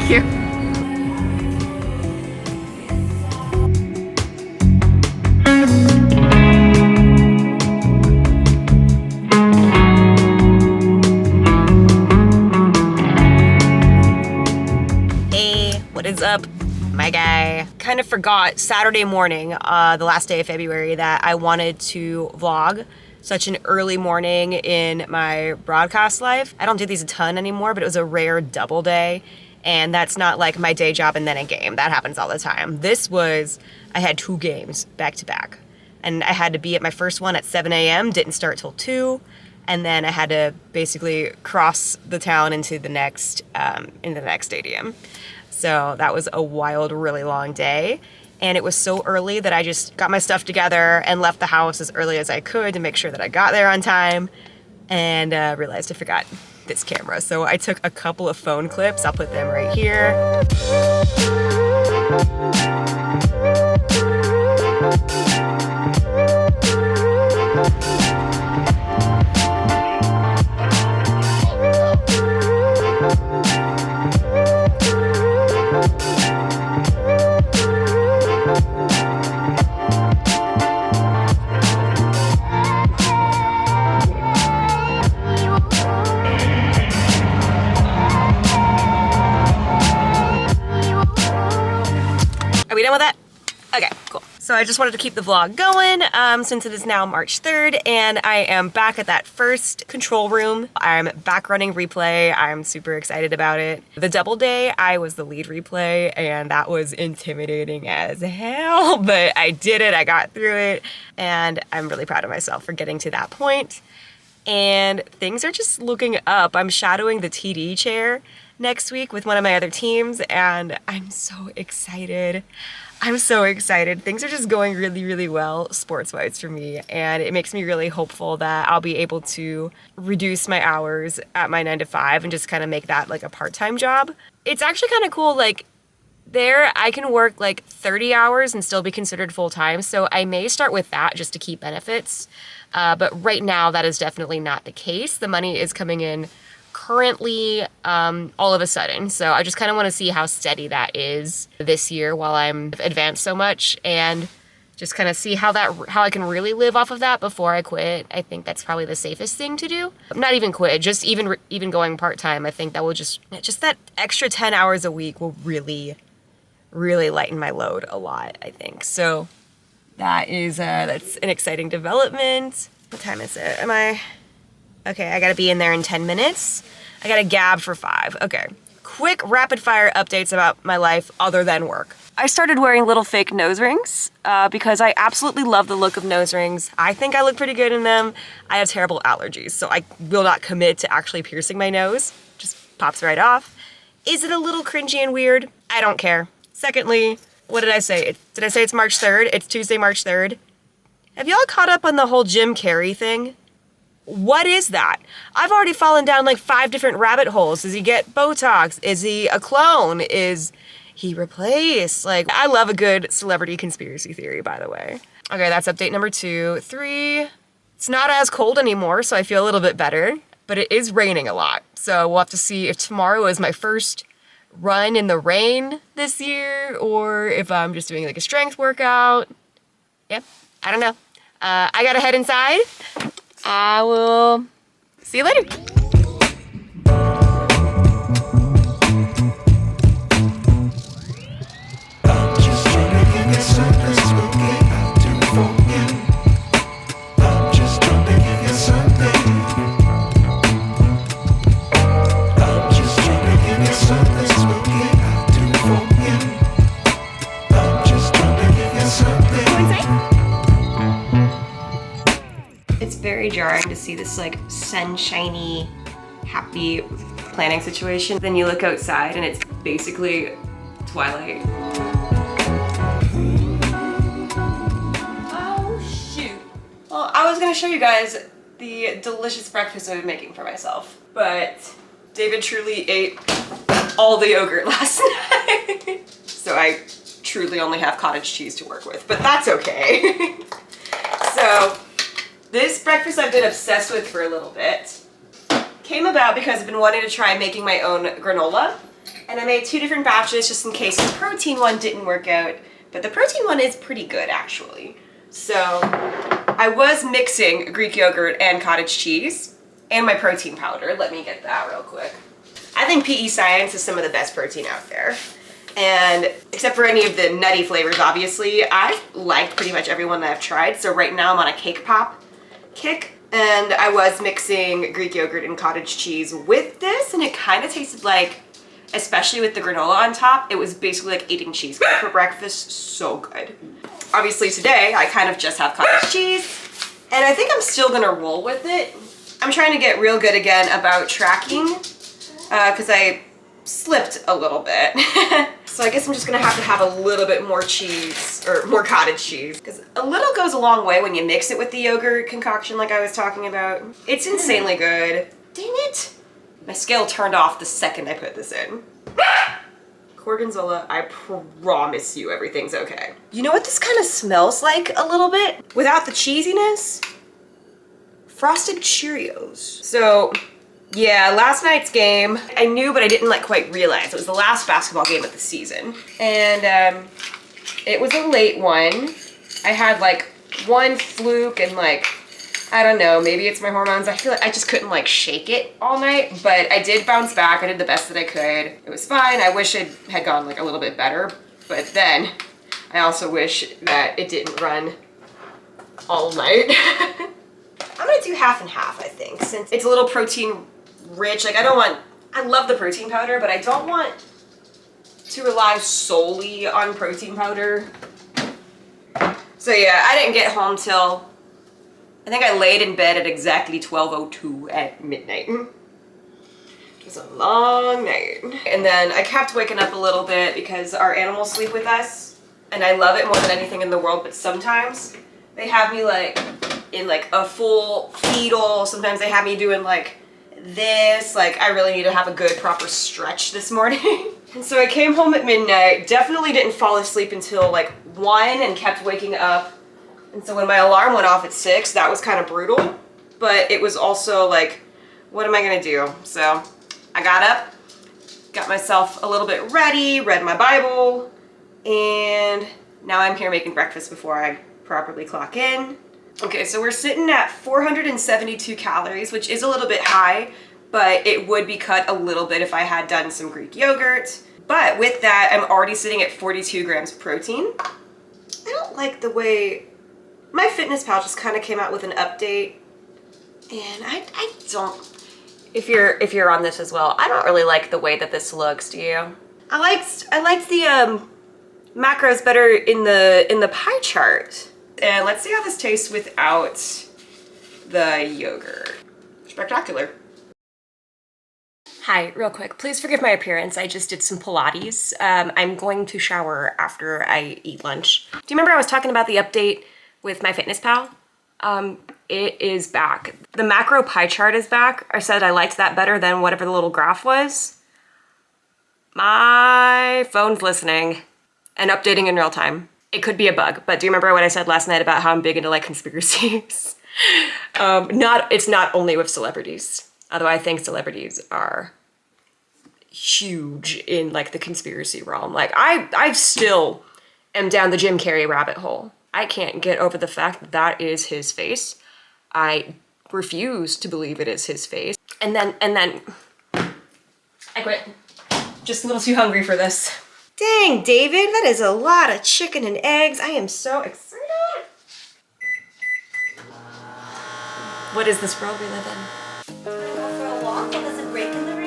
Thank you. Hey, what is up? My guy. Kind of forgot Saturday morning, the last day of February, that I wanted to vlog such an early morning in my broadcast life. I don't do these a ton anymore, but it was a rare double day. And that's not like my day job and then a game. That happens all the time. This was, I had 2 games back to back. And I had to be at my first one at 7 a.m., didn't start till 2. And then I had to basically cross the town into the next stadium. So that was a wild, really long day. And it was so early that I just got my stuff together and left the house as early as I could to make sure that I got there on time, and realized I forgot this camera. So I took a couple of phone clips. I'll put them right here. Are we done with that? Okay, cool. So I just wanted to keep the vlog going since it is now March 3rd and I am back at that first control room. I'm back running replay. I'm super excited about it. The double day, I was the lead replay and that was intimidating as hell, but I did it, I got through it, and I'm really proud of myself for getting to that point. And things are just looking up. I'm shadowing the TD chair next week with one of my other teams, and I'm so excited. I'm so excited. Things are just going really, really well sports-wise for me, and it makes me really hopeful that I'll be able to reduce my hours at my 9 to 5 and just kind of make that like a part-time job. It's actually kind of cool, like there I can work like 30 hours and still be considered full-time, so I may start with that just to keep benefits. But right now that is definitely not the case. The money is coming in currently all of a sudden. So I just kind of want to see how steady that is this year while I'm advanced so much, and just kind of see how I can really live off of that before I quit. I think that's probably the safest thing to do. Not even quit, just even going part-time. I think that will just that extra 10 hours a week will really, really lighten my load a lot, I think. So that is, that's an exciting development. What time is it? Okay, I gotta be in there in 10 minutes. I got a gab for 5. Okay. Quick rapid fire updates about my life other than work. I started wearing little fake nose rings because I absolutely love the look of nose rings. I think I look pretty good in them. I have terrible allergies, so I will not commit to actually piercing my nose. Just pops right off. Is it a little cringy and weird? I don't care. Secondly, what did I say? Did I say it's March 3rd? It's Tuesday, March 3rd. Have y'all caught up on the whole Jim Carrey thing? What is that? I've already fallen down like 5 different rabbit holes. Does he get Botox? Is he a clone? Is he replaced? Like, I love a good celebrity conspiracy theory, by the way. Okay, that's update number 2. 3, it's not as cold anymore, so I feel a little bit better, but it is raining a lot. So we'll have to see if tomorrow is my first run in the rain this year, or if I'm just doing like a strength workout. Yeah, I don't know. I gotta head inside. I will see you later. It's very jarring to see this like sunshiny, happy planning situation. Then you look outside and it's basically twilight. Oh shoot. Well, I was gonna show you guys the delicious breakfast I've been making for myself, but David truly ate all the yogurt last night. So I truly only have cottage cheese to work with, but that's okay. So this breakfast I've been obsessed with for a little bit came about because I've been wanting to try making my own granola. And I made 2 different batches just in case the protein one didn't work out. But the protein one is pretty good, actually. So I was mixing Greek yogurt and cottage cheese and my protein powder. Let me get that real quick. I think PE Science is some of the best protein out there. And except for any of the nutty flavors, obviously, I've liked pretty much every one that I've tried. So right now I'm on a cake pop kick. And I was mixing Greek yogurt and cottage cheese with this, and it kind of tasted like, especially with the granola on top, it was basically like eating cheesecake for breakfast. So good. Obviously today, I kind of just have cottage cheese, and I think I'm still gonna roll with it. I'm trying to get real good again about tracking, because I slipped a little bit. So I guess I'm just gonna have a little bit more cheese, or more cottage cheese, because a little goes a long way when you mix it with the yogurt concoction like I was talking about. It's insanely good. Dang it! My scale turned off the second I put this in. Gorgonzola, I promise you everything's okay. You know what this kind of smells like a little bit? Without the cheesiness? Frosted Cheerios. So, yeah, last night's game, I knew, but I didn't like quite realize. It was the last basketball game of the season. And it was a late one. I had like one fluke and like, I don't know, maybe it's my hormones. I feel like I just couldn't like shake it all night, but I did bounce back. I did the best that I could. It was fine. I wish it had gone like a little bit better, but then I also wish that it didn't run all night. I'm gonna do half and half, I think, since it's a little protein rich. Like I love the protein powder, but I don't want to rely solely on protein powder. So yeah, I didn't get home till, I think I laid in bed at exactly 12:02 at midnight. It was a long night. And then I kept waking up a little bit because our animals sleep with us, and I love it more than anything in the world, but sometimes they have me like in like a full fetal. Sometimes they have me doing like this. Like I really need to have a good proper stretch this morning. And so I came home at midnight, definitely didn't fall asleep until like 1 and kept waking up. And so when my alarm went off at 6, that was kind of brutal, but it was also like, what am I gonna do? So I got up, got myself a little bit ready, read my Bible, and now I'm here making breakfast before I properly clock in. Okay, so we're sitting at 472 calories, which is a little bit high, but it would be cut a little bit if I had done some Greek yogurt. But with that, I'm already sitting at 42 grams of protein. I don't like the way MyFitnessPal just kind of came out with an update, and I don't, if you're on this as well, I don't really like the way that this looks, do you? I liked the macros better in the pie chart. And let's see how this tastes without the yogurt. Spectacular. Hi, real quick, please forgive my appearance. I just did some Pilates. I'm going to shower after I eat lunch. Do you remember I was talking about the update with MyFitnessPal? It is back. The macro pie chart is back. I said I liked that better than whatever the little graph was. My phone's listening and updating in real time. It could be a bug, but do you remember what I said last night about how I'm big into like conspiracies? It's not only with celebrities, although I think celebrities are huge in like the conspiracy realm. Like I still am down the Jim Carrey rabbit hole. I can't get over the fact that that is his face. I refuse to believe it is his face. And then I quit. Just a little too hungry for this. Dang, David, that is a lot of chicken and eggs. I am so excited. What is this world we live in? Go for a walk? Does it break in the rain?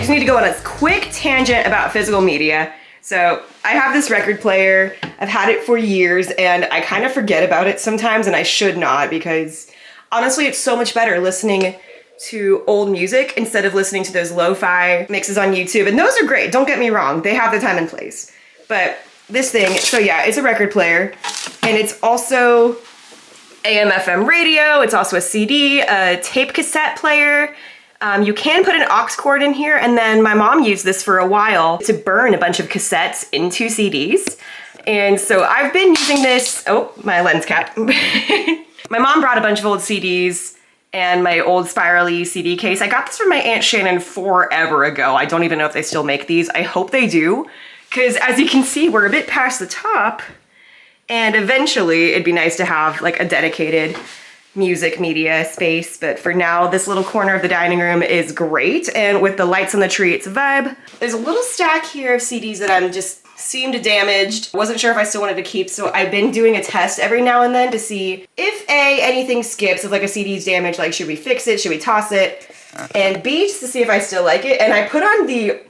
just need to go on a quick tangent about physical media. So I have this record player. I've had it for years and I kind of forget about it sometimes, and I should not, because honestly, it's so much better listening to old music instead of listening to those lo-fi mixes on YouTube. And those are great, don't get me wrong. They have the time and place. But this thing, so yeah, it's a record player, and it's also AM FM radio. It's also a CD, a tape cassette player. You can put an aux cord in here, and then my mom used this for a while to burn a bunch of cassettes into CDs. And so I've been using this, oh, my lens cap. My mom brought a bunch of old CDs and my old spirally CD case. I got this from my Aunt Shannon forever ago. I don't even know if they still make these. I hope they do, because as you can see, we're a bit past the top, and eventually it'd be nice to have like a dedicated music media space. But for now, this little corner of the dining room is great, and with the lights on the tree, it's a vibe. There's a little stack here of CDs that I'm just seemed damaged. Wasn't sure if I still wanted to keep, so I've been doing a test every now and then to see if A, anything skips, if like a CD's damaged, like should we fix it, should we toss it, and B, just to see if I still like it. And I put on the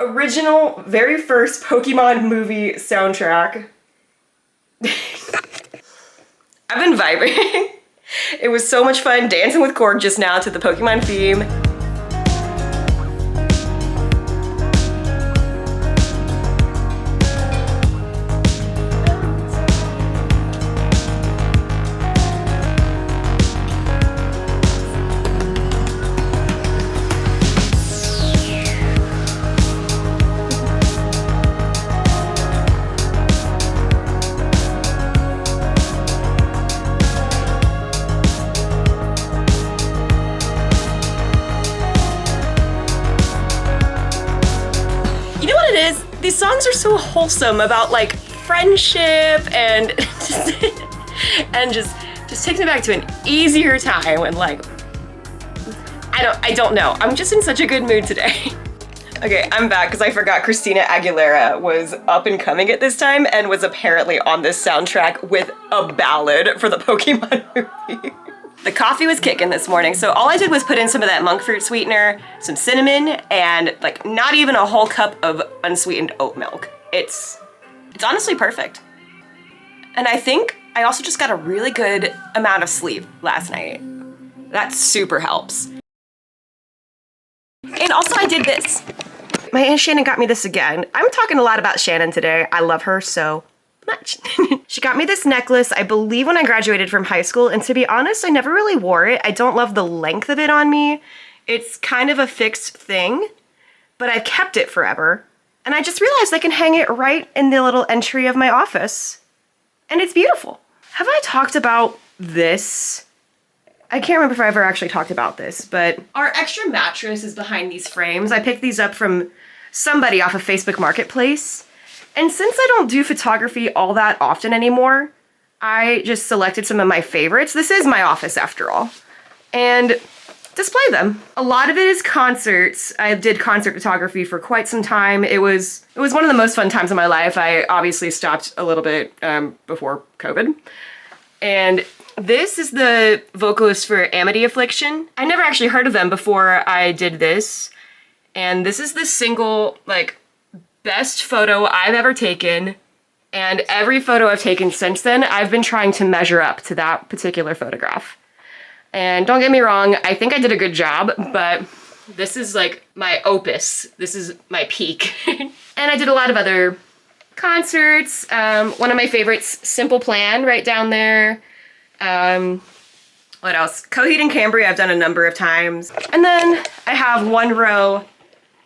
original, very first Pokemon movie soundtrack. I've been vibing. It was so much fun dancing with Korg just now to the Pokemon theme. These songs are so wholesome about like friendship and just takes me back to an easier time when like, I don't know. I'm just in such a good mood today. Okay, I'm back because I forgot Christina Aguilera was up and coming at this time and was apparently on this soundtrack with a ballad for the Pokemon movie. The coffee was kicking this morning, so all I did was put in some of that monk fruit sweetener, some cinnamon, and like not even a whole cup of unsweetened oat milk. It's honestly perfect. And I think I also just got a really good amount of sleep last night. That super helps. And also I did this. My Aunt Shannon got me this again. I'm talking a lot about Shannon today. I love her so much. She got me this necklace, I believe when I graduated from high school, and to be honest, I never really wore it. I don't love the length of it on me. It's kind of a fixed thing, but I've kept it forever. And I just realized I can hang it right in the little entry of my office. And it's beautiful. Have I talked about this? I can't remember if I ever actually talked about this, but our extra mattress is behind these frames. I picked these up from somebody off of Facebook Marketplace. And since I don't do photography all that often anymore, I just selected some of my favorites. This is my office after all. And display them. A lot of it is concerts. I did concert photography for quite some time. It was one of the most fun times of my life. I obviously stopped a little bit before COVID. And this is the vocalist for Amity Affliction. I never actually heard of them before I did this. And this is the single, like, best photo I've ever taken, and every photo I've taken since then, I've been trying to measure up to that particular photograph. And don't get me wrong, I think I did a good job, but this is like my opus. This is my peak. And I did a lot of other concerts. One of my favorites, Simple Plan, right down there. What else? Coheed and Cambria I've done a number of times. And then I have one row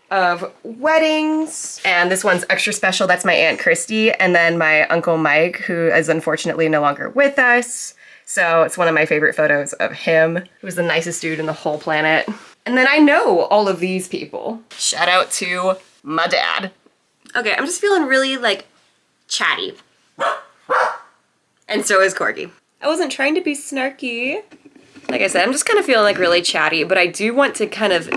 of weddings, and this one's extra special. That's my Aunt Christy, and then my Uncle Mike, who is unfortunately no longer with us. So it's one of my favorite photos of him, who's the nicest dude in the whole planet. And then I know all of these people. Shout out to my dad. Okay, I'm just feeling really like chatty. And so is Corgi. I wasn't trying to be snarky. Like I said, I'm just kind of feeling like really chatty, but I do want to kind of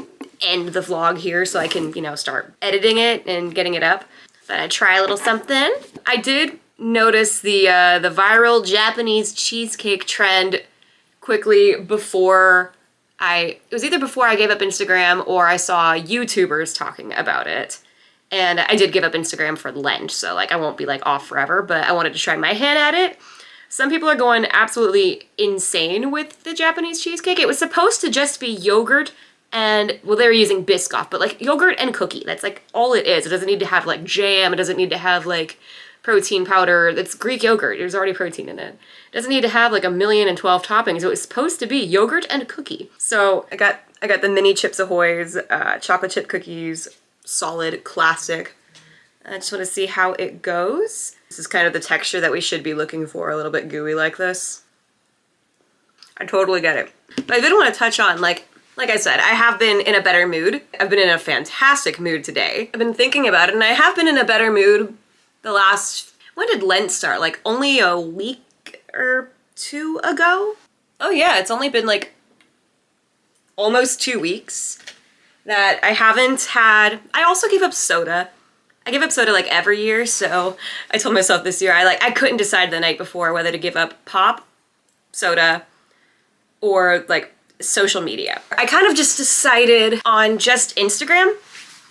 end the vlog here so I can, you know, start editing it and getting it up. But I try a little something. I did notice the viral Japanese cheesecake trend quickly before It was either before I gave up Instagram or I saw YouTubers talking about it. And I did give up Instagram for Lent, so like I won't be like off forever, but I wanted to try my hand at it. Some people are going absolutely insane with the Japanese cheesecake. It was supposed to just be yogurt and, well, they were using Biscoff, but like yogurt and cookie. That's like all it is. It doesn't need to have like jam. It doesn't need to have like protein powder. It's Greek yogurt. There's already protein in it. It doesn't need to have like 1,012 toppings. It was supposed to be yogurt and cookie. So I got the mini Chips Ahoy's chocolate chip cookies, solid classic. I just want to see how it goes. This is kind of the texture that we should be looking for, a little bit gooey like this. I totally get it. But I did want to touch on, like I said, I have been in a better mood. I've been in a fantastic mood today. I've been thinking about it, and I have been in a better mood the last, when did Lent start? Like only a week or two ago? Oh yeah, it's only been like almost 2 weeks that I haven't had. I also gave up soda. I give up soda like every year, so I told myself this year I couldn't decide the night before whether to give up pop, soda, or like social media. I kind of just decided on just Instagram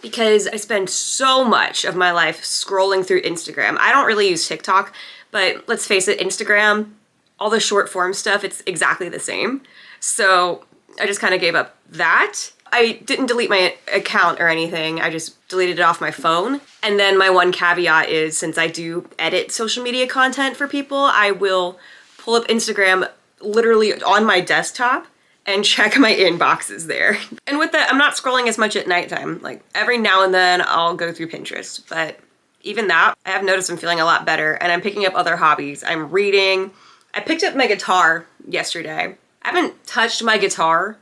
because I spend so much of my life scrolling through Instagram. I don't really use TikTok, but let's face it, Instagram, all the short form stuff, it's exactly the same. So I just kind of gave up that. I didn't delete my account or anything. I just deleted it off my phone. And then my one caveat is, since I do edit social media content for people, I will pull up Instagram literally on my desktop and check my inboxes there. And with that, I'm not scrolling as much at nighttime. Like every now and then I'll go through Pinterest, but even that, I have noticed I'm feeling a lot better, and I'm picking up other hobbies. I'm reading. I picked up my guitar yesterday. I haven't touched my guitar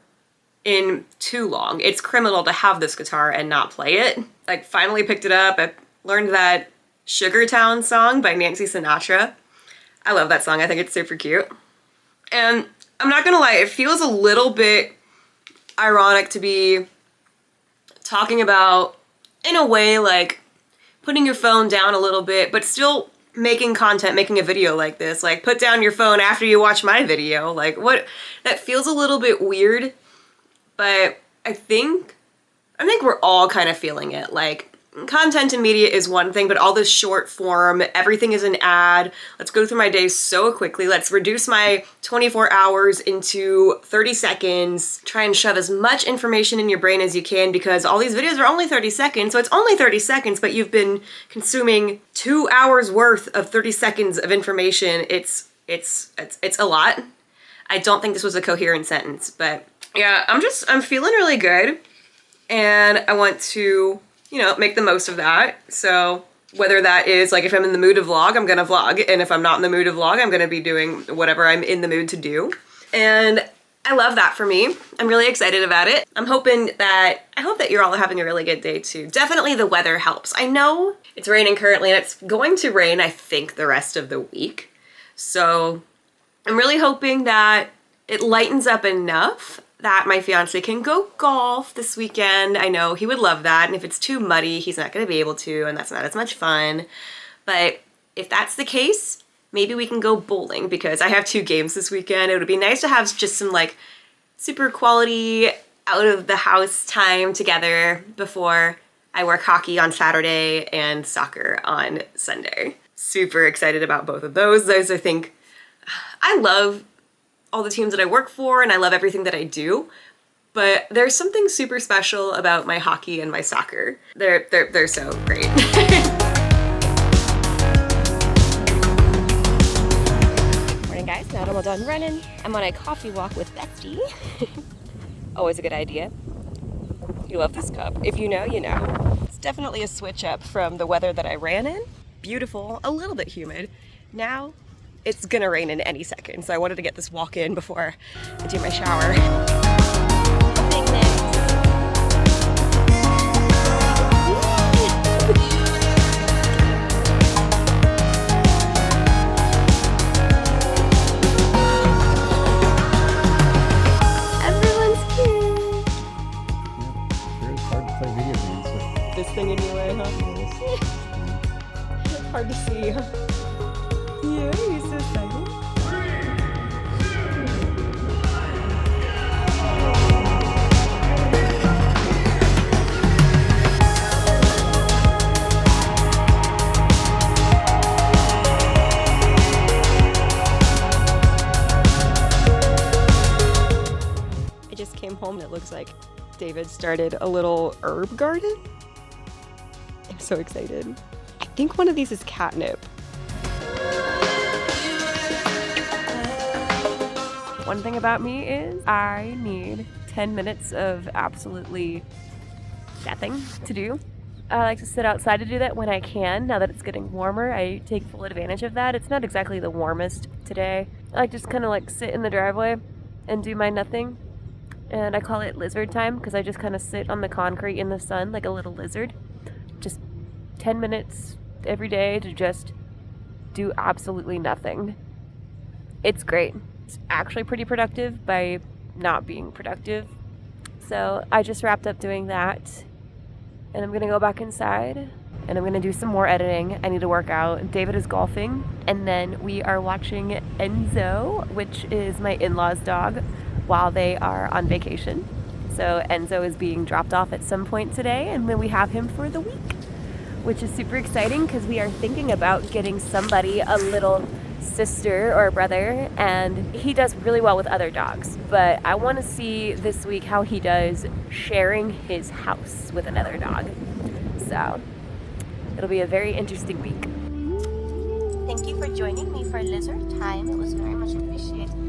in too long. It's criminal to have this guitar and not play it. Like finally picked it up. I learned that Sugar Town song by Nancy Sinatra. I love that song. I think it's super cute. And I'm not gonna lie, it feels a little bit ironic to be talking about, in a way, like putting your phone down a little bit, but still making content, making a video like this. Like, put down your phone after you watch my video. Like, what? That feels a little bit weird. But I think we're all kind of feeling it. Like, content and media is one thing, but all this short form, everything is an ad. Let's go through my days so quickly. Let's reduce my 24 hours into 30 seconds. Try and shove as much information in your brain as you can, because all these videos are only 30 seconds. So it's only 30 seconds, but you've been consuming 2 hours worth of 30 seconds of information. It's a lot. I don't think this was a coherent sentence, but yeah, I'm feeling really good, and I want to, make the most of that. So whether that is, like, if I'm in the mood to vlog, I'm gonna vlog, and if I'm not in the mood to vlog, I'm gonna be doing whatever I'm in the mood to do. And I love that for me. I'm really excited about it. I hope that you're all having a really good day too. Definitely the weather helps. I know it's raining currently, and it's going to rain, I think, the rest of the week. So I'm really hoping that it lightens up enough that my fiance can go golf this weekend. I know he would love that, and if it's too muddy, he's not gonna be able to, and that's not as much fun. But if that's the case, maybe we can go bowling, because I have 2 games this weekend. It would be nice to have just some, like, super quality out of the house time together before I work hockey on Saturday and soccer on Sunday. Super excited about both of those. Those, I think, I love all the teams that I work for, and I love everything that I do, but there's something super special about my hockey and my soccer. They're so great. Morning guys, now that I'm all done running, I'm on a coffee walk with Bestie. Always a good idea. You love this cup. If you know, you know. It's definitely a switch up from the weather that I ran in. Beautiful, a little bit humid. Now it's gonna rain in any second, so I wanted to get this walk in before I do my shower. Everyone's cute. Yeah, it's hard to play video games with This thing in your way, huh? Hard to see, huh? Yeah, you're so excited. like David started a little herb garden. I'm so excited. I think one of these is catnip. One thing about me is I need 10 minutes of absolutely nothing to do. I like to sit outside to do that when I can. Now that it's getting warmer, I take full advantage of that. It's not exactly the warmest today. I like just kind of like sit in the driveway and do my nothing. And I call it lizard time because I just kind of sit on the concrete in the sun like a little lizard. Just 10 minutes every day to just do absolutely nothing. It's great. It's actually pretty productive by not being productive. So I just wrapped up doing that. And I'm gonna go back inside and I'm gonna do some more editing. I need to work out. David is golfing. And then we are watching Enzo, which is my in-laws' dog, while they are on vacation. So Enzo is being dropped off at some point today, and then we have him for the week, which is super exciting because we are thinking about getting somebody a little sister or brother, and he does really well with other dogs, but I want to see this week how he does sharing his house with another dog. So it'll be a very interesting week. Thank you for joining me for Lizard Time. It was very much appreciated.